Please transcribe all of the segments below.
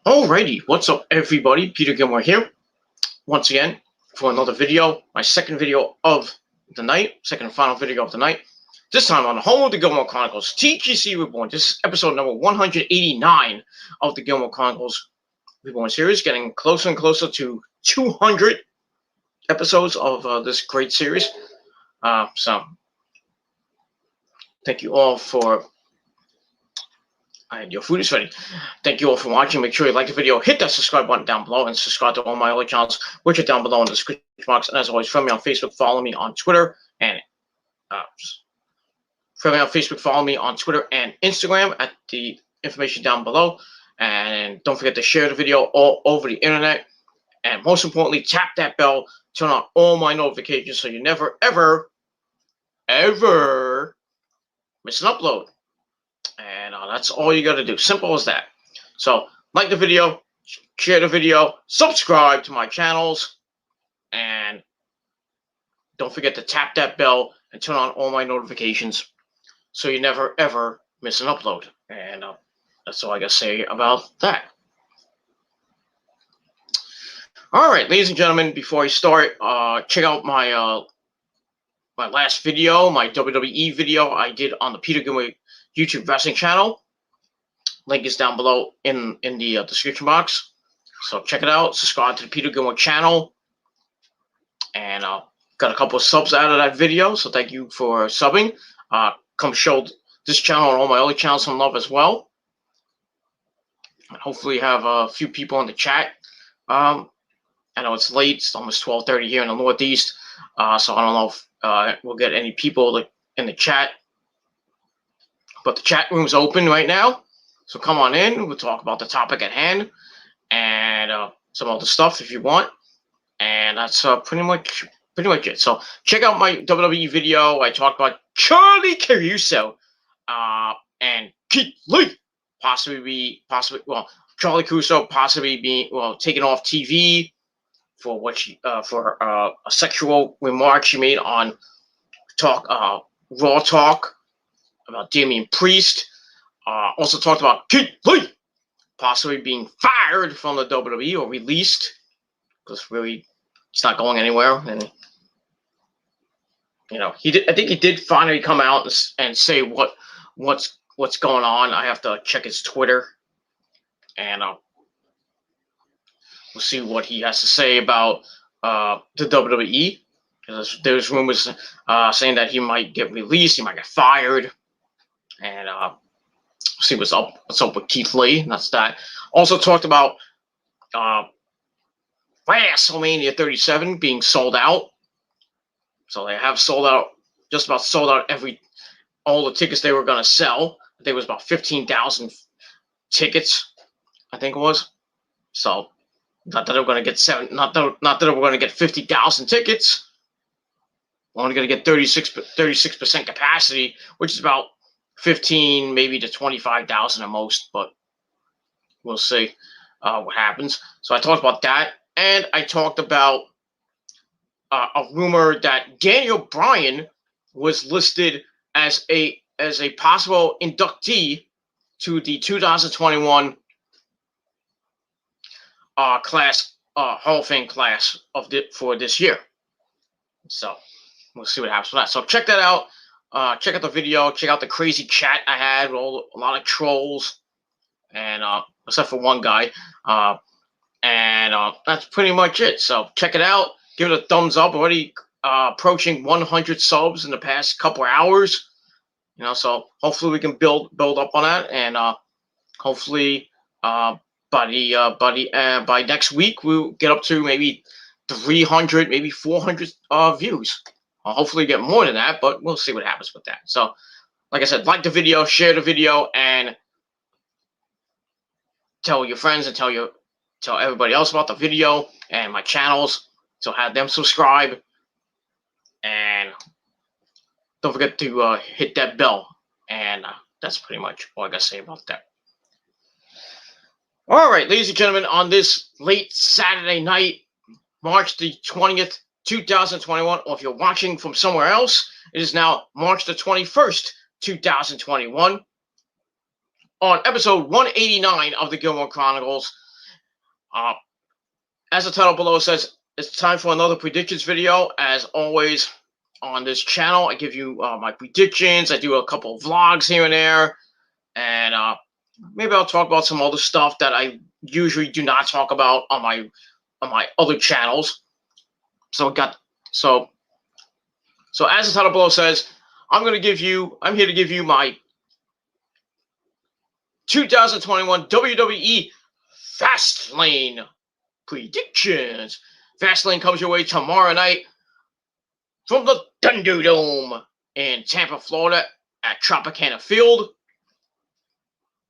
Alrighty, what's up everybody? Peter Gilmore here, once again, for another video, my second video of the night, second and final video of the night. This time on the home of the Gilmore Chronicles, TGC Reborn. This is episode number 189 of the Gilmore Chronicles Reborn series, getting closer and closer to 200 episodes of this great series. So, thank you all for... And your food is ready. Thank you all for watching. Make sure you like the video, hit that subscribe button down below, and subscribe to all my other channels, which are down below in the description box. And as always, follow me on Facebook, follow me on Twitter, and follow me on Twitter and Instagram at the information down below. And don't forget to share the video all over the internet. And most importantly, tap that bell, turn on all my notifications so you never, ever, ever miss an upload. And that's all you got to do. Simple as that. So, like the video, share the video, subscribe to my channels, and don't forget to tap that bell and turn on all my notifications so you never, ever miss an upload. And that's all I got to say about that. All right, ladies and gentlemen, before I start, check out my my last video, my WWE video I did on the Peter Gilmore YouTube wrestling channel. Link is down below in the description box. So check it out. Subscribe to the Peter Gilmore channel. And got a couple of subs out of that video. So thank you for subbing. Come show this channel and all my other channels some love as well. And hopefully have a few people in the chat. I know it's late. It's almost 12:30 here in the Northeast. So I don't know if we'll get any people in the chat. But the chat room's open right now, so come on in. We'll talk about the topic at hand and some other stuff if you want. And that's pretty much it. So check out my WWE video. I talked about Charlie Caruso and Keith Lee possibly Charlie Caruso possibly being taken off TV for what for a sexual remark she made on Raw Talk about Damian Priest. Also talked about Keith Lee possibly being fired from the WWE or released, because really he's not going anywhere. And he did. I think he did finally come out and say what's going on. I have to check his Twitter, and we'll see what he has to say about the WWE. There's rumors saying that he might get released, he might get fired. And see what's up with Keith Lee. And that's that. Also talked about WrestleMania 37 being sold out. So they have just about sold out all the tickets they were going to sell. I think it was about 15,000 tickets. I think it was. So not that we're going to get not that we're going to get 50,000 tickets. We're only going to get 36% capacity, which is about 15, maybe to 25,000 at most, but we'll see what happens. So I talked about that, and I talked about a rumor that Daniel Bryan was listed as a possible inductee to the 2021 class, Hall of Fame class for this year. So we'll see what happens with that. So check that out. Check out the video. Check out the crazy chat I had with a lot of trolls, and except for one guy. And that's pretty much it. So check it out. Give it a thumbs up. Already approaching 100 subs in the past couple hours. So hopefully we can build up on that, and hopefully by next week we'll get up to maybe 300, maybe 400 views. I'll hopefully get more than that, but we'll see what happens with that. So, like I said, like the video, share the video, and tell your friends and tell everybody else about the video and my channels. So have them subscribe, and don't forget to hit that bell. And that's pretty much all I got to say about that. All right, ladies and gentlemen, on this late Saturday night, March the 20th, 2021, or if you're watching from somewhere else, it is now March the 21st, 2021. On episode 189 of the Gilmore Chronicles, Uh, as the title below says, it's time for another predictions video. As always, on this channel, I give you my predictions. I do a couple of vlogs here and there, and maybe I'll talk about some other stuff that I usually do not talk about on my other channels. So so as the title below says, I'm here to give you my 2021 WWE Fastlane predictions. Fastlane comes your way tomorrow night from the Thunderdome in Tampa, Florida at Tropicana Field,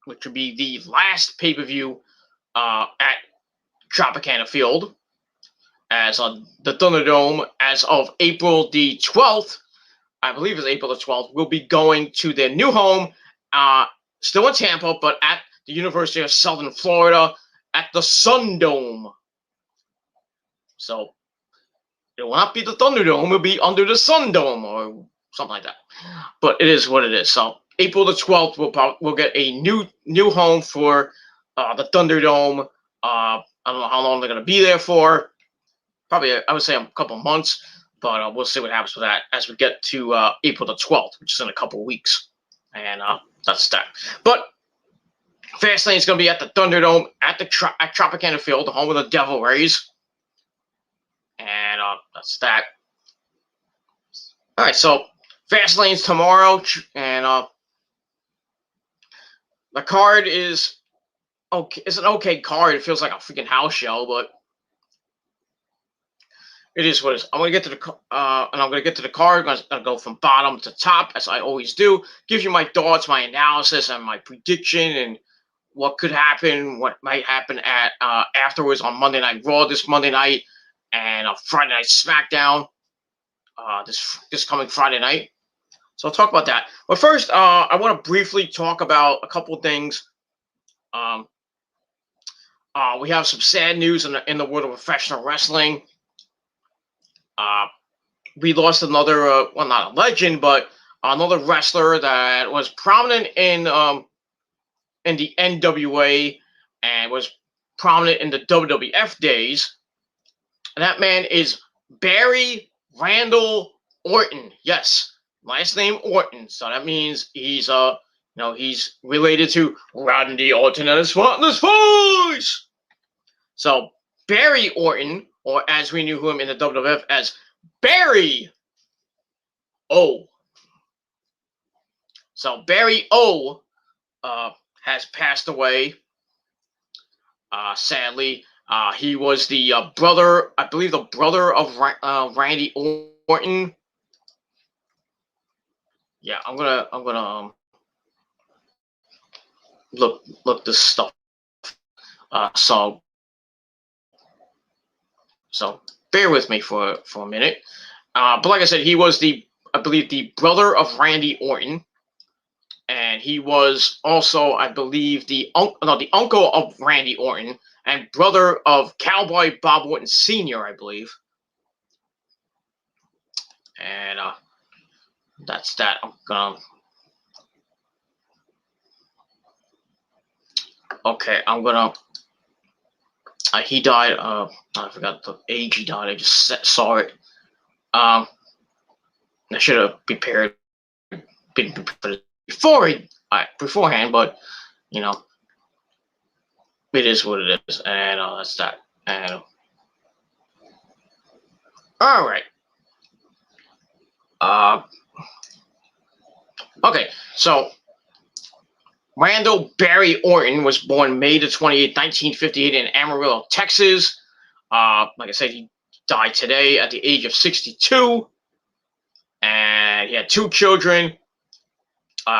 which would be the last pay-per-view at Tropicana Field, as the Thunderdome, as of April the 12th, I believe it's April the 12th, will be going to their new home, still in Tampa, but at the University of Southern Florida at the Sundome. So it will not be the Thunderdome, it will be under the Sundome or something like that. But it is what it is. So April the 12th, we'll get a new home for the Thunderdome. I don't know how long they're going to be there for. Probably, I would say a couple months, but we'll see what happens with that as we get to April the 12th, which is in a couple weeks. And that's that. But Fastlane is going to be at the Thunderdome at Tropicana Field, the home of the Devil Rays. And that's that. All right, so Fastlane's tomorrow, and the card is okay. It's an okay card. It feels like a freaking house show, but it is what it is. I'm gonna get to the and I'm gonna get to the card. I'm gonna go from bottom to top, as I always do. Give you my thoughts, my analysis, and my prediction, and what could happen, what might happen at afterwards on Monday Night Raw this Monday night, and Friday Night SmackDown this coming Friday night. So I'll talk about that. But first, I want to briefly talk about a couple of things. We have some sad news in the world of professional wrestling. We lost another, well, not a legend, but another wrestler that was prominent in the NWA and was prominent in the WWF days. And that man is Barry Randall Orton. Yes, last name Orton. So that means he's he's related to Randy Orton and his Spotless Voice. So Barry Orton, or as we knew him in the WWF as Barry O. So Barry O has passed away. Sadly, he was the brother, I believe, the brother of Randy Orton. Yeah, I'm gonna look this stuff. So bear with me for a minute. But like I said, he was I believe the brother of Randy Orton, and he was also, I believe, the uncle of Randy Orton and brother of Cowboy Bob Orton Sr., I believe. And that's that. I'm gonna. Okay, I'm gonna. He died. I forgot the age he died. I just saw it. I should have been prepared beforehand, but you know, it is what it is, and that's that. And all right. Okay, so Randall Barry Orton was born May the 28th, 1958 in Amarillo, Texas. Like I said, he died today at the age of 62. And he had two children.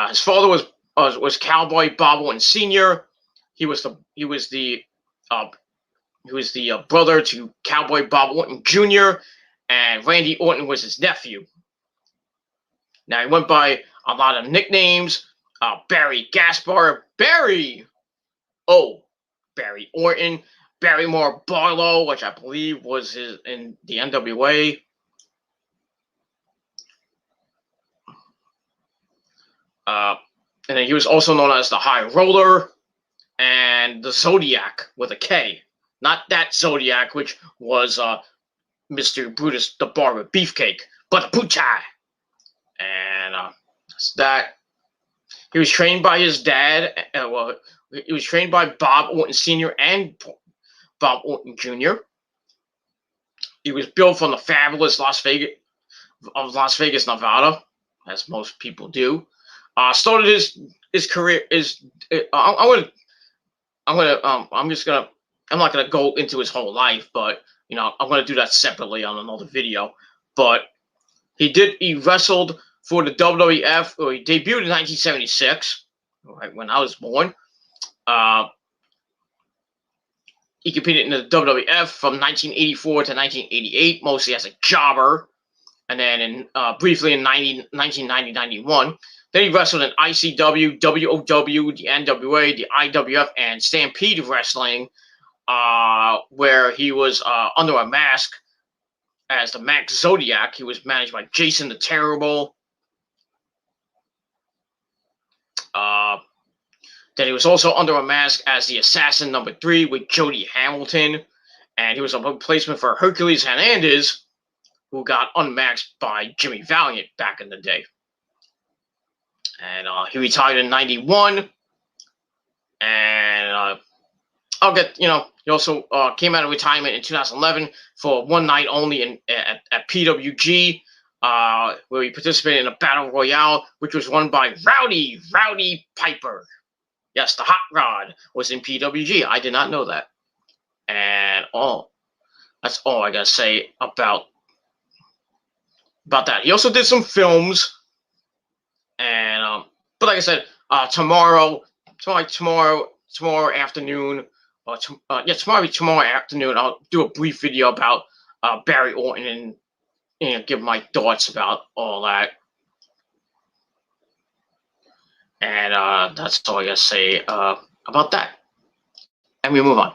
His father was Cowboy Bob Orton Sr. He was the brother to Cowboy Bob Orton Jr. and Randy Orton was his nephew. Now he went by a lot of nicknames. Barry Gaspar, Barry O, Barry Orton, Barrymore Barlow, which I believe was in the NWA. And then he was also known as the High Roller and the Zodiac with a K. Not that Zodiac, which was Mr. Brutus the Barber Beefcake, but the Puchai. And that he was trained by his dad. He was trained by Bob Orton Sr. and Bob Orton Jr. He was built from the fabulous Las Vegas, Nevada, as most people do. Started his career I'm not gonna go into his whole life, but I'm gonna do that separately on another video. But he wrestled for the WWF. He debuted in 1976, right when I was born. He competed in the WWF from 1984 to 1988, mostly as a jobber, and then briefly in 1990-91. Then he wrestled in ICW, WOW, the NWA, the IWF, and Stampede Wrestling, where he was under a mask as the Max Zodiac. He was managed by Jason the Terrible. Then he was also under a mask as the Assassin number 3 with Jody Hamilton, and he was a replacement for Hercules Hernandez, who got unmasked by Jimmy Valiant back in the day. And he retired in 91, and he also came out of retirement in 2011 for one night only at PWG, where he participated in a battle royale, which was won by Rowdy Piper. Yes, the Hot Rod was in PWG. I did not know that. And that's all I gotta say about that. He also did some films, and but like I said, tomorrow afternoon, tomorrow afternoon, I'll do a brief video about Barry Orton and give my thoughts about all that. And that's all I gotta say about that. And we move on.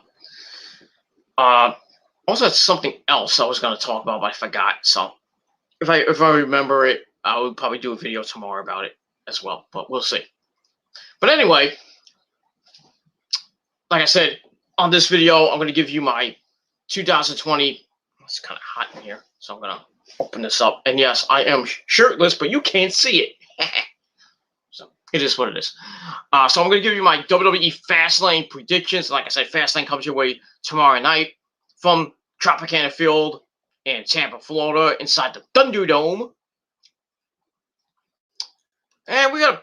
Also, that's something else I was gonna talk about, but I forgot. So if I remember it, I will probably do a video tomorrow about it as well. But we'll see. But anyway, like I said, on this video, I'm gonna give you my 2020. It's kind of hot in here, so I'm gonna open this up. And yes, I am shirtless, but you can't see it. So it is what it is. So I'm going to give you my WWE Fastlane predictions. Like I said, Fastlane comes your way tomorrow night from Tropicana Field in Tampa, Florida, inside the Thunderdome. And we got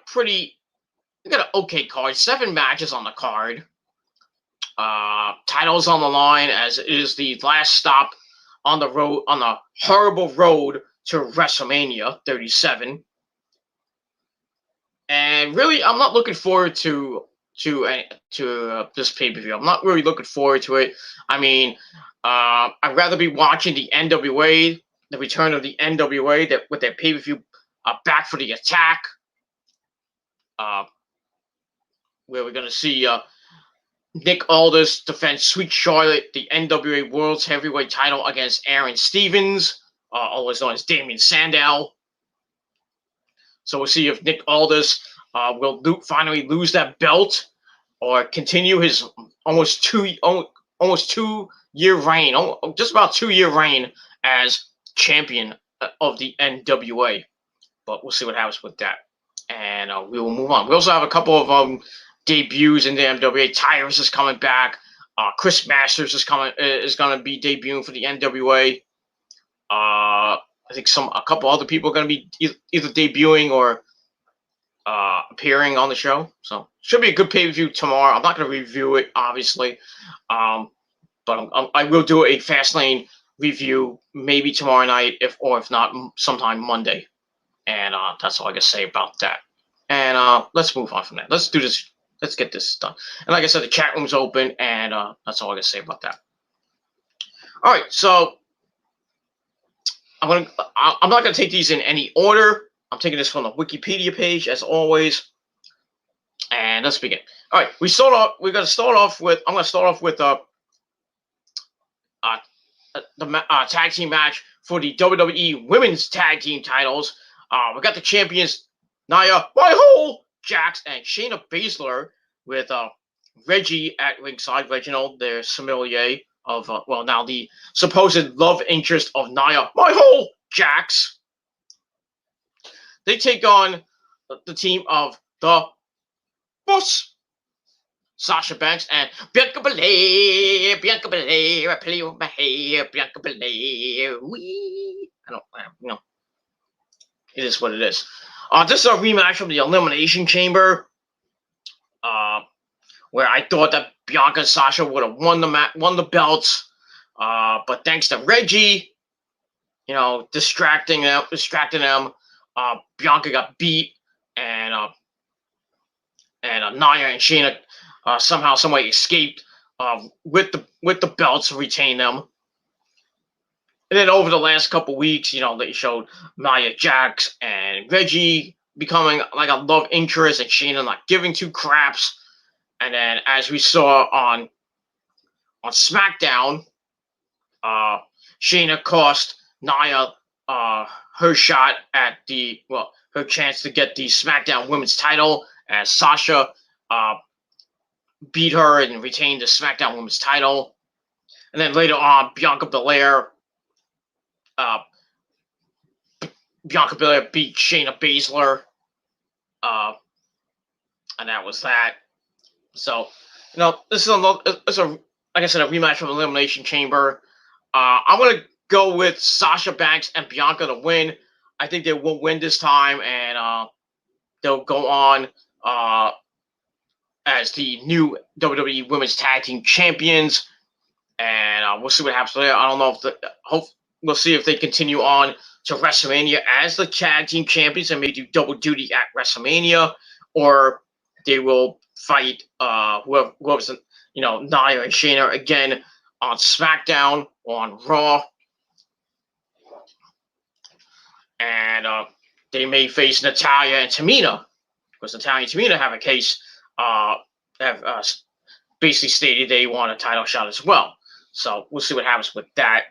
an okay card. 7 matches on the card. Titles on the line, as it is the last stop on the horrible road to WrestleMania 37. And really, I'm not looking forward to this pay-per-view. I'm not really looking forward to it. I mean, I'd rather be watching the NWA, the return of the NWA, with their pay-per-view Back for the Attack, where we're going to see Nick Aldis defend Sweet Charlotte, the NWA World's Heavyweight title, against Aaron Stevens, always known as Damien Sandow. So we'll see if Nick Aldis will finally lose that belt, or continue his almost 2-year reign, just about 2-year reign as champion of the NWA. But we'll see what happens with that, and we will move on. We also have a couple of debuts in the NWA. Tyrus is coming back. Chris Masters is going to be debuting for the NWA. I think a couple other people are going to be either debuting or appearing on the show. So should be a good pay-per-view tomorrow. I'm not going to review it, obviously, but I will do a Fastlane review maybe tomorrow night, if not, sometime Monday. And that's all I can say about that. And let's move on from that. Let's do this. Let's get this done. And like I said, the chat room's open, and that's all I can say about that. All right, so I'm not gonna take these in any order. I'm taking this from the Wikipedia page, as always. And let's begin. All right, I'm gonna start off with the tag team match for the WWE Women's Tag Team titles. We got the champions Nia Jax and Shayna Baszler, with Reggie at ringside, Reginald, their sommelier, of now the supposed love interest of Nia, my whole Jax. They take on the team of the Boss, Sasha Banks and Bianca Belair. Bianca Belair, I play with my hair. Bianca Belair, wee. I don't, it is what it is. This is a rematch from the Elimination Chamber, where I thought that Bianca and Sasha would have won the belts, but thanks to Reggie, distracting them, Bianca got beat, and Nia and Shayna somehow, someway escaped with the belts to retain them. And then over the last couple weeks, they showed Nia Jax and Reggie becoming like a love interest, and Shayna not giving two craps. And then, as we saw on SmackDown, Shayna cost Nia her shot at her chance to get the SmackDown Women's title, as Sasha beat her and retained the SmackDown Women's title. And then later on, Bianca Belair beat Shayna Baszler, and that was that. So, this is like I said, a rematch from Elimination Chamber. I'm gonna go with Sasha Banks and Bianca to win. I think they will win this time, and they'll go on as the new WWE Women's Tag Team Champions. And we'll see what happens there. I don't know if we'll see if they continue on to WrestleMania as the Tag Team Champions and may do double duty at WrestleMania, or they will fight whoever's Nia and Shayna again on SmackDown, on Raw, and they may face Natalya and Tamina, because Natalya and Tamina have a case, have basically stated they want a title shot as well. So we'll see what happens with that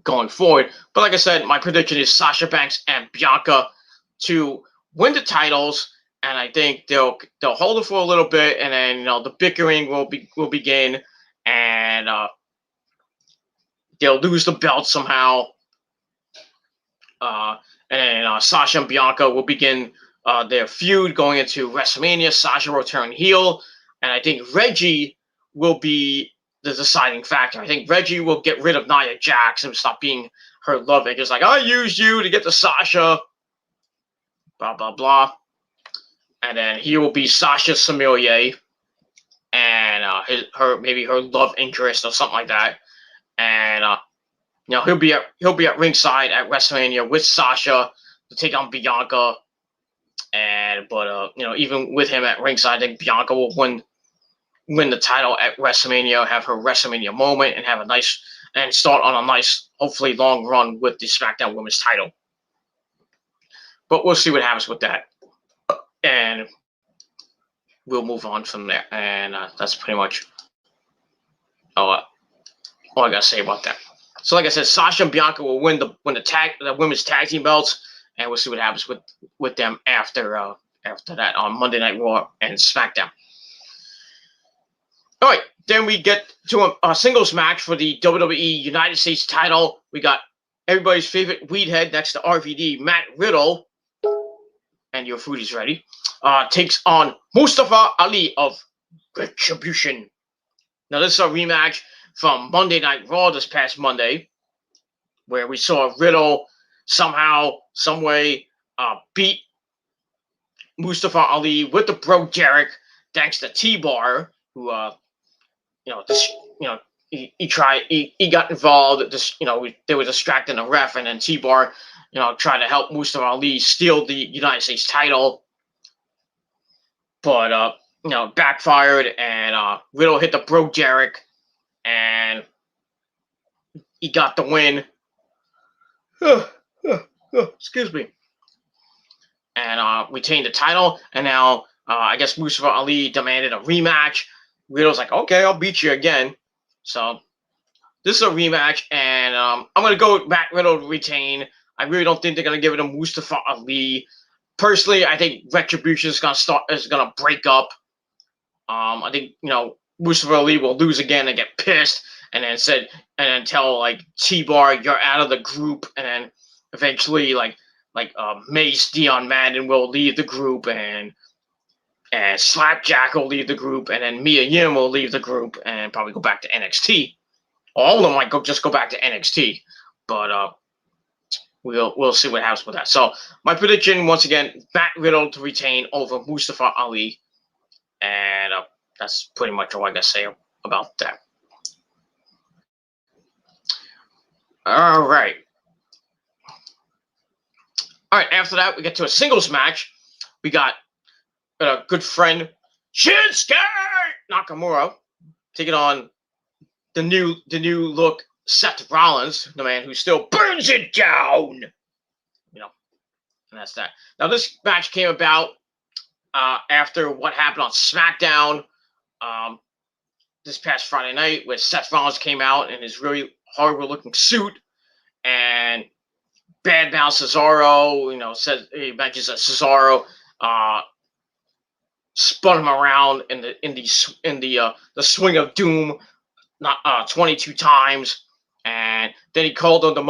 going forward. But like I said, my prediction is Sasha Banks and Bianca to win the titles, and I think they'll hold it for a little bit, and then the bickering will begin, and they'll lose the belt somehow, and then Sasha and Bianca will begin their feud going into WrestleMania. Sasha will turn heel, and I think Reggie will be the deciding factor. I think Reggie will get rid of Nia Jax and stop being her love interest. Like, I used you to get to Sasha, blah, blah, blah. And then he will be Sasha Sommelier, and maybe her love interest or something like that. And he'll be at ringside at WrestleMania with Sasha to take on Bianca. But even with him at ringside, I think Bianca will win the title at WrestleMania, have her WrestleMania moment, and and start on a nice, hopefully long run with the SmackDown Women's title. But we'll see what happens with that, and we'll move on from there. And that's pretty much all I gotta say about that. So, like I said, Sasha and Bianca will win the women's tag team belts, and we'll see what happens with them after that on Monday Night Raw and SmackDown. All right, then we get to a singles match for the WWE United States title. We got everybody's favorite weedhead next to RVD, Matt Riddle, and your food is ready, takes on Mustafa Ali of Retribution. Now, this is a rematch from Monday Night Raw this past Monday, where we saw Riddle somehow, someway beat Mustafa Ali with the Broke Derek, thanks to T-Bar, who he got involved. They were distracting the ref, and then T-Bar, tried to help Mustafa Ali steal the United States title, but backfired, and Riddle hit the Broke Derek, and he got the win. Excuse me. And retained the title, and now I guess Mustafa Ali demanded a rematch. Riddle's like, okay, I'll beat you again. So this is a rematch, and I'm going to go with Matt Riddle to retain. I really don't think they're going to give it to Mustafa Ali. Personally, I think Retribution is going to break up. I think, Mustafa Ali will lose again and get pissed and then tell like T-Bar you're out of the group, and then eventually Mace, Dion Madden will leave the group, and Slapjack will leave the group, and then Mia Yim will leave the group and probably go back to NXT. All of them might just go back to NXT, but we'll see what happens with that. So my prediction, once again, Matt Riddle to retain over Mustafa Ali, and that's pretty much all I gotta say about that. All right. After that, we get to a singles match. We got a good friend Shinsuke Nakamura taking on the new look Seth Rollins, the man who still burns it down. And that's that. Now, this match came about after what happened on SmackDown this past Friday night, where Seth Rollins came out in his really horrible-looking suit and badmouth Cesaro. Said he mentions that Cesaro spun him around in the swing of doom, 22 times, and then he called him the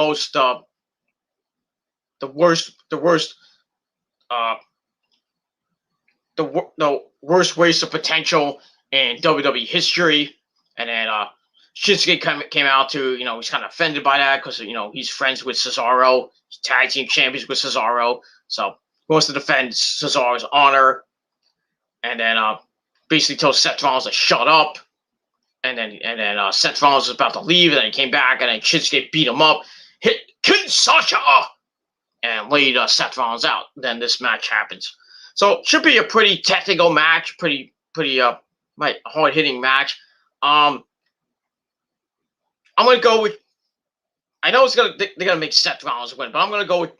worst waste of potential in WWE history. And then Shinsuke came out to, he's kind of offended by that because, he's friends with Cesaro, he's tag team champions with Cesaro, so he wants to defend Cesaro's honor. And then basically told Seth Rollins to shut up. And then Seth Rollins was about to leave, and then he came back, and then Shinsuke beat him up, hit Kinshasa, and laid Seth Rollins out. Then this match happens. So it should be a pretty technical match, pretty hard-hitting match. I'm gonna go with. I know they're gonna make Seth Rollins win, but I'm gonna go with.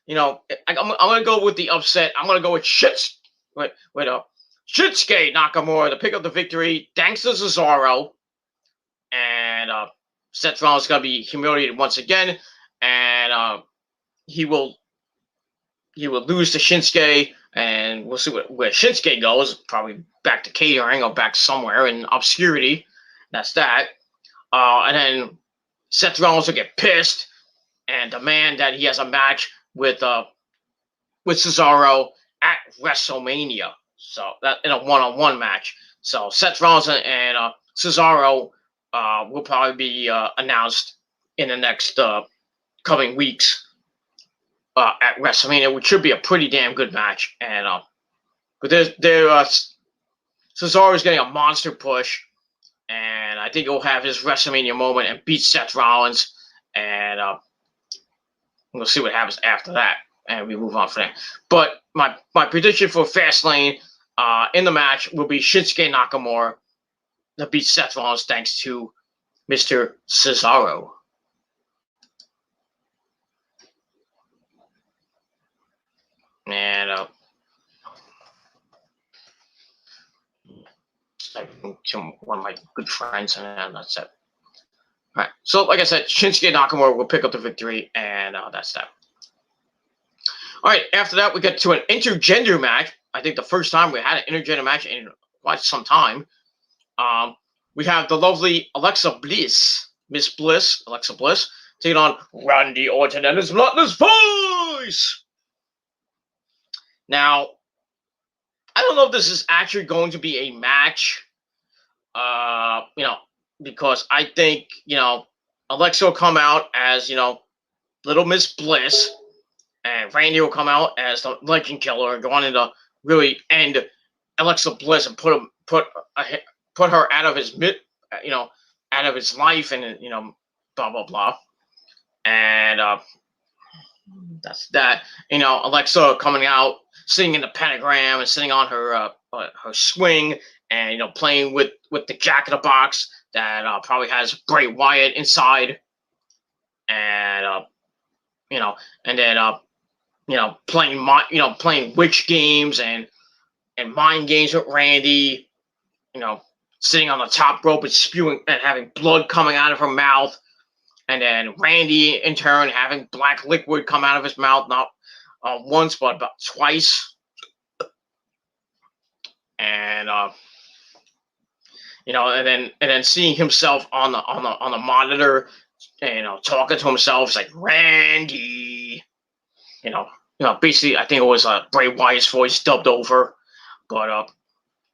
I'm gonna go with the upset. I'm gonna go with Shinsuke Nakamura to pick up the victory, thanks to Cesaro. And Seth Rollins is gonna be humiliated once again, and he will lose to Shinsuke, and we'll see where Shinsuke goes. Probably back to catering or back somewhere in obscurity. That's that. And then Seth Rollins will get pissed and demand that he has a match with Cesaro at WrestleMania. So that in a one-on-one match. So Seth Rollins and Cesaro will probably be announced in the next coming weeks at WrestleMania, which should be a pretty damn good match. And but Cesaro is getting a monster push, and I think he'll have his WrestleMania moment and beat Seth Rollins, and we'll see what happens after that, and we move on from there. But my prediction for Fastlane in the match will be Shinsuke Nakamura to beat Seth Rollins thanks to Mr. Cesaro. And one of my good friends, and that's it. All right. So, like I said, Shinsuke Nakamura will pick up the victory, and that's that. All right. After that, we get to an intergender match. I think the first time we had an intergender match in quite some time. We have the lovely Alexa Bliss, Alexa Bliss, taking on Randy Orton and his bloodless voice. Now, I don't know if this is actually going to be a match, because I think, Alexa will come out as, Little Miss Bliss, and Randy will come out as the Legend Killer and go on to really end Alexa Bliss and put her out of his life, and blah blah blah, and that's that. Alexa coming out, sitting in the pentagram and sitting on her swing, and playing with the Jack in the Box that probably has Bray Wyatt inside, and playing witch games and mind games with Randy, sitting on the top rope and spewing and having blood coming out of her mouth, and then Randy in turn having black liquid come out of his mouth, not once but about twice, and and then seeing himself on the monitor, talking to himself. It's like Randy, basically I think it was Bray Wyatt's voice dubbed over, but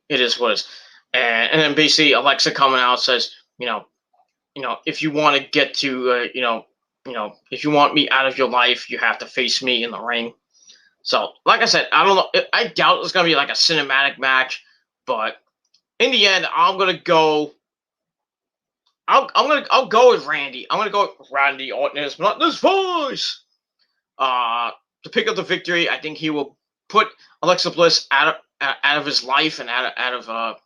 it is what it is. And then basically Alexa coming out says, if you want to get to, if you want me out of your life, you have to face me in the ring. So, like I said, I don't know. I doubt it's gonna be like a cinematic match, but in the end, I'm gonna go. I'll go with Randy. I'm gonna go with Randy Orton, not this voice. To pick up the victory, I think he will put Alexa Bliss out of his life and out of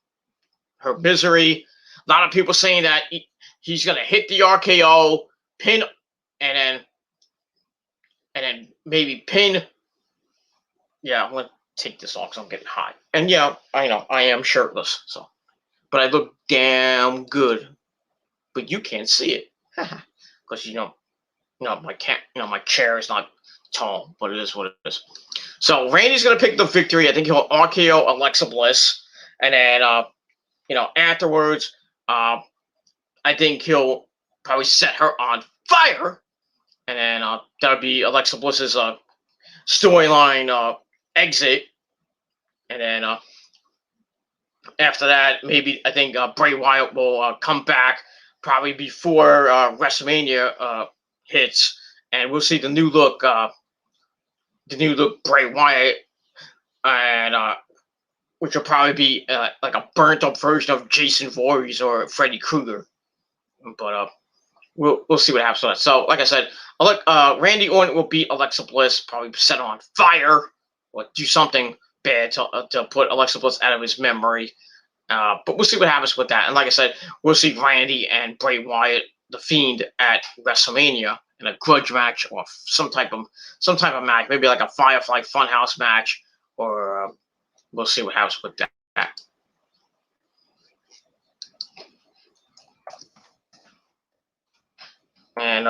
her misery. A lot of people saying that he's gonna hit the RKO, pin, and then maybe pin. Yeah, I'm gonna take this off because I'm getting hot. And yeah, I know I am shirtless, so but I look damn good. But you can't see it because my chair is not tall, but it is what it is. So Randy's gonna pick the victory. I think he'll RKO Alexa Bliss, and then afterwards, I think he'll probably set her on fire, and then that'll be Alexa Bliss's storyline exit, and then after that, maybe I think Bray Wyatt will come back probably before WrestleMania hits, and we'll see the new look Bray Wyatt, and which will probably be like a burnt up version of Jason Voorhees or Freddy Krueger, but we'll see what happens with that. So, like I said, Randy Orton will beat Alexa Bliss, probably set her on fire or do something bad to put Alexa Bliss out of his memory. But we'll see what happens with that. And like I said, we'll see Randy and Bray Wyatt, the Fiend, at WrestleMania in a grudge match or some type of match, maybe like a Firefly Funhouse match, or we'll see what happens with that. And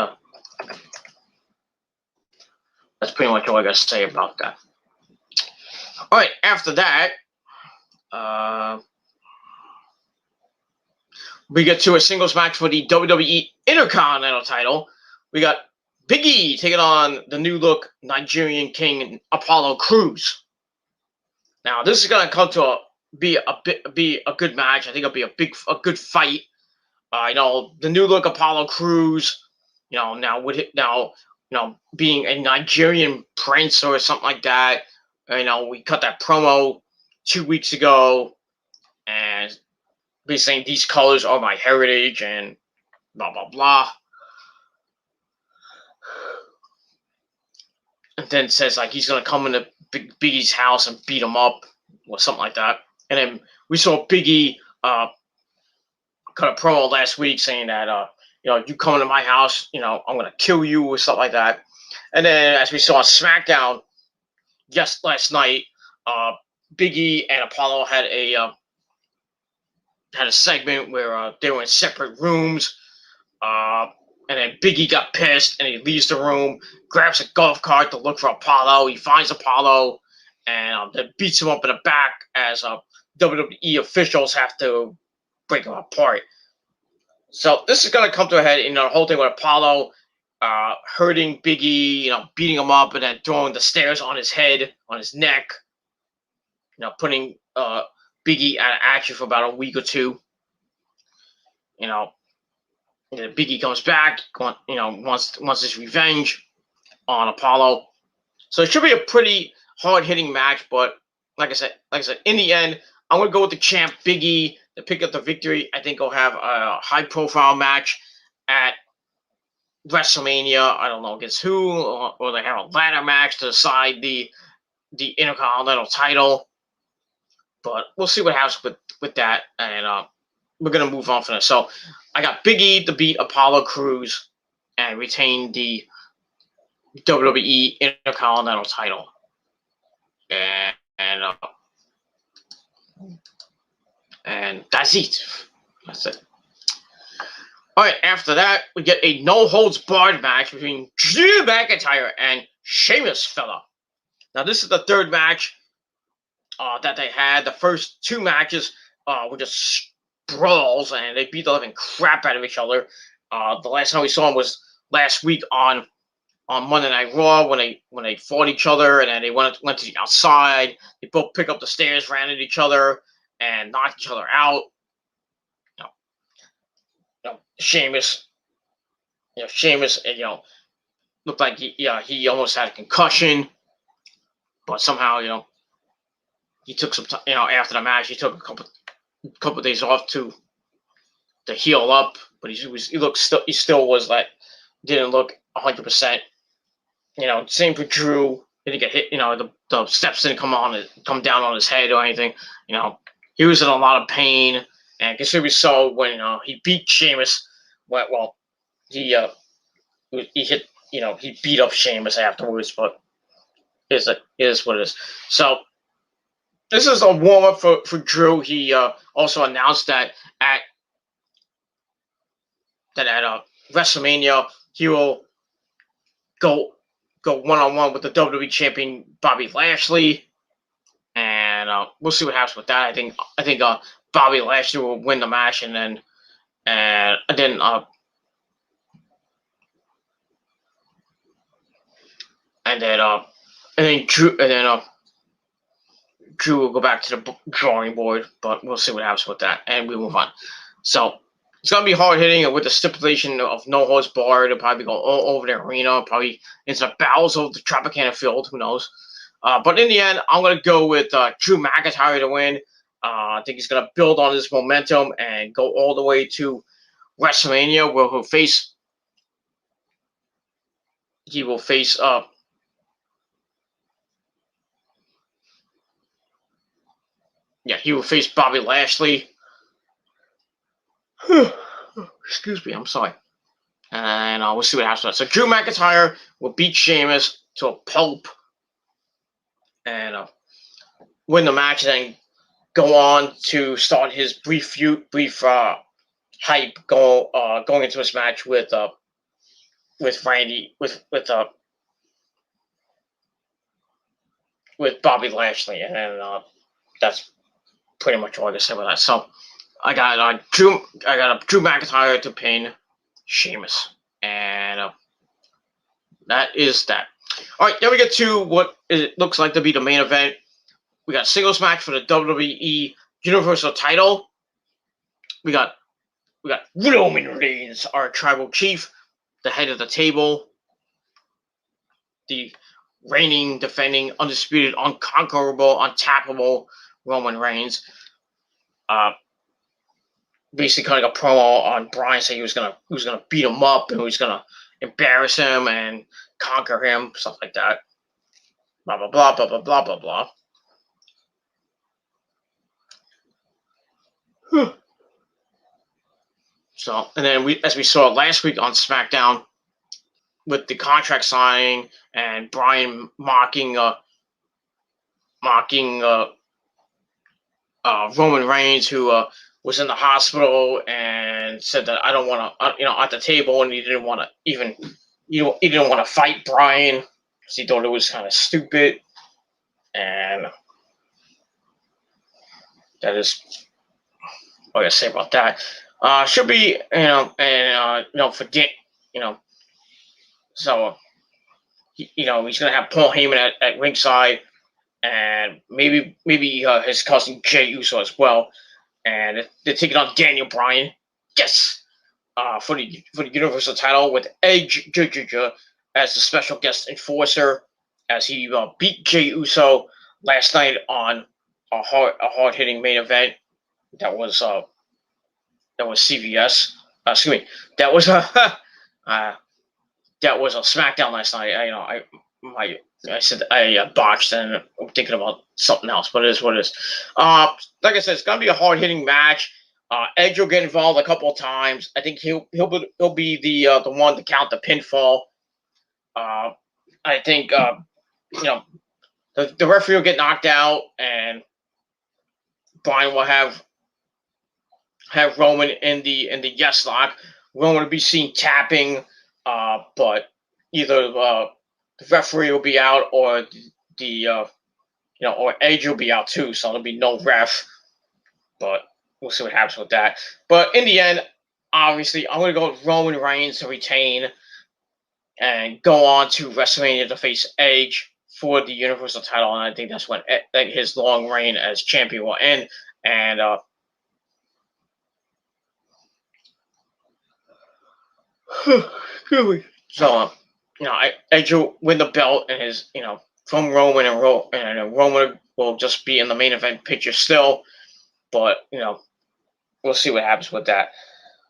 that's pretty much all I got to say about that. All right, after that, we get to a singles match for the WWE Intercontinental title. We got Big E taking on the new look Nigerian King Apollo Crews. Now, this is going to come to be a good match. I think it'll be a good fight. The new look Apollo Crews, now being a Nigerian prince or something like that. We cut that promo 2 weeks ago, and be saying these colors are my heritage and blah blah blah. And then says like he's gonna come into Big E's house and beat him up or something like that. And then we saw Big E cut a promo last week saying that you come into my house, I'm gonna kill you or something like that. And then as we saw on SmackDown just last night, Big E and Apollo had a segment where they were in separate rooms, and then Big E got pissed and he leaves the room, grabs a golf cart to look for Apollo. He finds Apollo and then beats him up in the back as WWE officials have to break him apart. So this is going to come to a head in the whole thing with Apollo hurting Big E, beating him up and then throwing the stairs on his head, on his neck, putting Big E out of action for about a week or two. Big E comes back, wants his revenge on Apollo. So it should be a pretty hard-hitting match, but like I said, in the end, I'm gonna go with the champ Big E to pick up the victory. I think he'll have a high-profile match at WrestleMania. I don't know against who, or they have a ladder match to decide the Intercontinental title. But we'll see what happens with that, and we're gonna move on from this. So I got Big E to beat Apollo Crews and retain the WWE Intercontinental title, and that's it. That's it. All right. After that, we get a no holds barred match between Drew McIntyre and Sheamus fella. Now this is the third match that they had. The first two matches were just brawls, and they beat the living crap out of each other. The last time we saw them was last week on Monday Night Raw when they fought each other, and then they went to the outside. They both picked up the stairs, ran at each other, and knocked each other out. Sheamus, looked like he almost had a concussion, but somehow he took some time. After the match, he took a couple of days off to heal up, but he still was like didn't look 100%. Same for Drew. He didn't get hit. The steps didn't come down on his head or anything. He was in a lot of pain, and considerably so when he beat Sheamus. Well, he hit. He beat up Sheamus afterwards, but it is what it is. So this is a warm up for Drew. He also announced that at WrestleMania he will go one-on-one with the WWE champion Bobby Lashley, and we'll see what happens with that. I think Bobby Lashley will win the match, and then Drew will go back to the drawing board, but we'll see what happens with that, and we move on. So it's going to be hard hitting with the stipulation of no holds barred. It'll probably go all over the arena, probably into the bowels of the Tropicana field. Who knows? But in the end, I'm going to go with Drew McIntyre to win. I think he's going to build on this momentum and go all the way to WrestleMania, where he will face Bobby Lashley. Excuse me, I'm sorry. And we'll see what happens. So Drew McIntyre will beat Sheamus to a pulp and win the match, and then go on to start his brief hype going into his match with Bobby Lashley, and then that's pretty much all I can say about that. So I got Drew McIntyre to pin Sheamus, and that is that. All right, then we get to what it looks like to be the main event. We got a singles match for the WWE Universal title. We got Roman Reigns, our tribal chief, the head of the table, the reigning, defending, undisputed, unconquerable, untappable Roman Reigns. Basically cutting a promo on Bryan, saying he was gonna beat him up and he was gonna embarrass him and conquer him, stuff like that. Blah blah blah blah blah blah blah blah. So, and then as we saw last week on SmackDown, with the contract signing and Bryan mocking Roman Reigns, who was in the hospital and said that I don't want to, at the table, and he didn't want to he didn't want to fight Bryan because he thought it was kind of stupid, and that is what I gotta say about that. Should be, for Dick, so he's gonna have Paul Heyman at ringside, and maybe his cousin Jey Uso as well, and they're taking on Daniel Bryan, yes, for the Universal title, with Edge as the special guest enforcer, as he beat Jey Uso last night on a hard hitting main event that was CVS. Excuse me, that was a SmackDown last night. I said I botched, and I'm thinking about something else, but it is what it is. Like I said, it's gonna be a hard hitting match. Edge will get involved a couple of times. I think he'll be the one to count the pinfall. I think the referee will get knocked out, and Bryan will have Roman in the yes lock. Roman will be seen tapping, but either the referee will be out, or or Edge will be out too, so there'll be no ref. But we'll see what happens with that. But in the end, obviously, I'm going to go with Roman Reigns to retain and go on to WrestleMania to face Edge for the Universal title. And I think that's when his long reign as champion will end. And so, Edge will win the belt and his, from Roman, and Roman will just be in the main event picture still. But, we'll see what happens with that.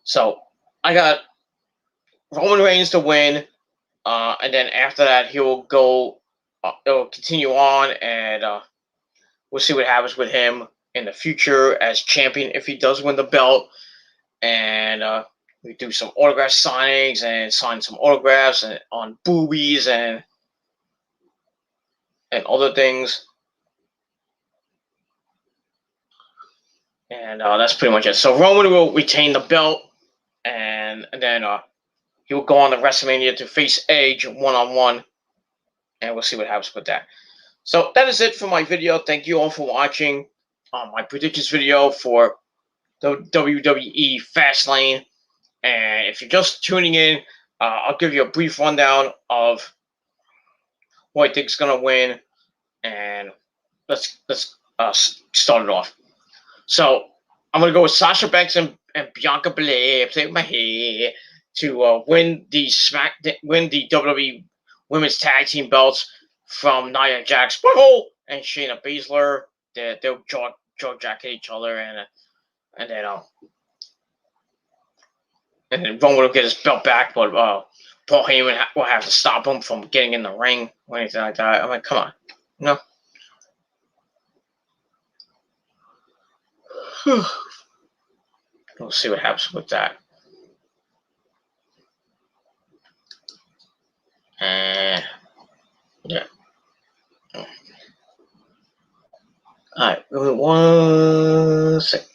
So I got Roman Reigns to win, and then after that he will go. It'll continue on, and we'll see what happens with him in the future as champion if he does win the belt. And we do some autograph signings and sign some autographs and on boobies and other things. And that's pretty much it. So Roman will retain the belt, and then he will go on to WrestleMania to face Edge one-on-one, and we'll see what happens with that. So that is it for my video. Thank you all for watching my predictions video for the WWE Fastlane. And if you're just tuning in, I'll give you a brief rundown of who I think is going to win, and let's start it off. So I'm going to go with Sasha Banks and Bianca Belair, play with my hair, to win the WWE Women's Tag Team belts from Nia Jax and Shayna Baszler. They'll jaw jacket each other, and then Roman will get his belt back, but Paul Heyman will have to stop him from getting in the ring or anything like that. I'm like, come on, no. We'll see what happens with that. And yeah. Alright, 1 second.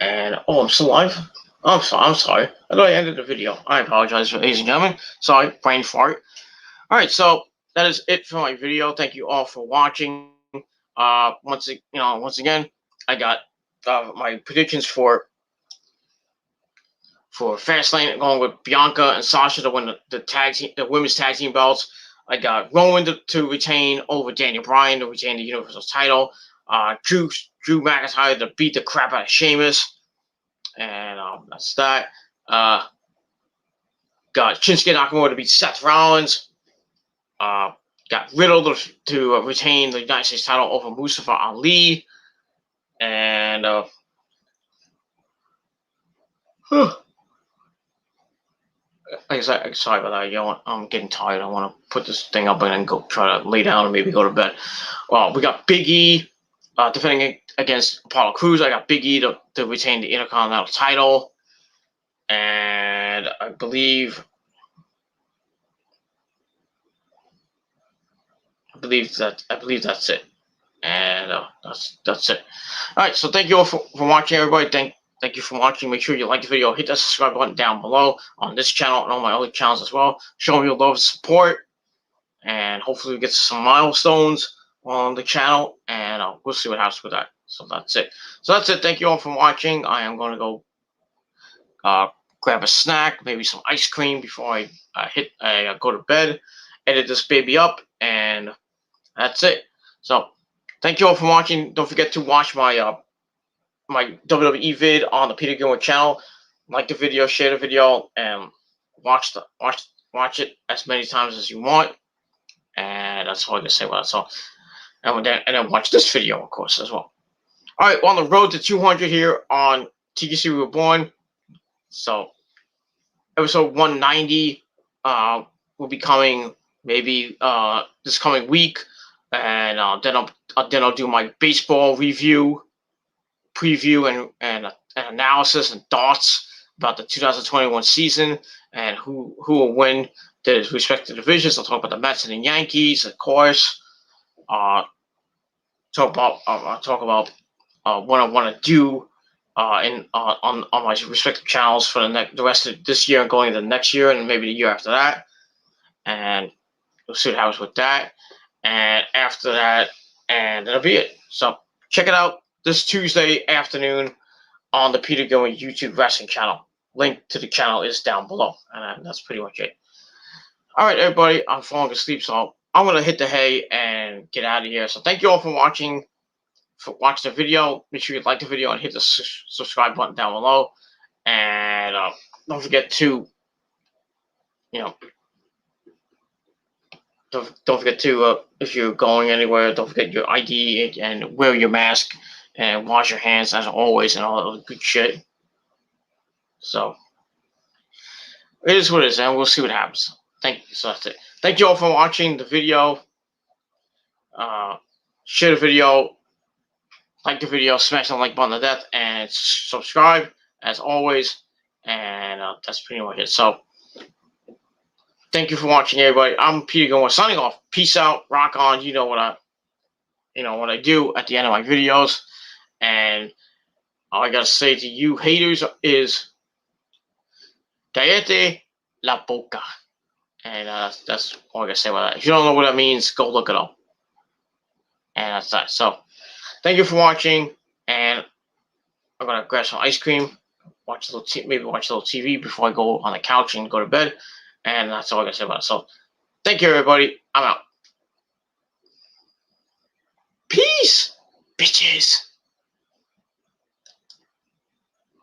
And I'm still live. I'm sorry. I thought I ended the video. I apologize, ladies and gentlemen. Sorry, brain fart. All right, so that is it for my video. Thank you all for watching. Once again, I got my predictions for Fastlane, going with Bianca and Sasha to win the women's tag team belts. I got Roman to retain over Daniel Bryan to retain the Universal title. Drew McIntyre to beat the crap out of Sheamus, and that's that. Got Shinsuke Nakamura to beat Seth Rollins. Got Riddle to retain the United States title over Mustafa Ali, and sorry about that. I'm getting tired. I want to put this thing up and then go try to lay down and maybe go to bed. Well, we got Big E defending against Apollo Crews. I got Big E to retain the Intercontinental title, and I believe that's it. And that's it. All right. So thank you all for watching, everybody. thank you for watching. Make sure you like the video, hit that subscribe button down below on this channel and all my other channels as well. Show me your love and support, and hopefully we get some milestones on the channel, and we'll see what happens with that. So that's it. Thank you all for watching. I am going to go grab a snack, maybe some ice cream before I go to bed, edit this baby up, and that's it. So thank you all for watching. Don't forget to watch my my WWE vid on the Peter Gilmore channel. Like the video, share the video, and watch it as many times as you want. And that's all I can say about it. So, and then watch this video, of course, as well. All right, we're on the road to 200 here on TQC Reborn. So, episode 190 will be coming maybe this coming week, and then I'll do my baseball review, preview, and analysis and thoughts about the 2021 season and who will win the respective divisions. I'll talk about the Mets and the Yankees, of course. Talk about what I want to do on my respective channels for the rest of this year and going into the next year and maybe the year after that. And we'll see what happens with that. And after that, and that'll be it. So check it out this Tuesday afternoon on the Peter Gilmore YouTube Wrestling channel. Link to the channel is down below. And that's pretty much it. All right, everybody, I'm falling asleep, so I'm going to hit the hay and get out of here. So thank you all for watching the video. Make sure you like the video and hit the subscribe button down below. And don't forget to, don't forget to, if you're going anywhere, don't forget your ID and wear your mask and wash your hands as always and all that good shit. So it is what it is, and we'll see what happens. So that's it. Thank you all for watching the video. Share the video, like the video, smash the like button to death, and subscribe as always. And that's pretty much it. So thank you for watching, everybody. I'm Peter Gilmore signing off. Peace out. Rock on. You know what I do at the end of my videos. And all I gotta say to you haters is "Cállate la boca." And that's all I gotta say about that. If you don't know what that means, go look it up. And that's that. So thank you for watching, and I'm gonna grab some ice cream, maybe watch a little TV before I go on the couch and go to bed. And that's all I gotta say about it. So thank you, everybody. I'm out. Peace, bitches.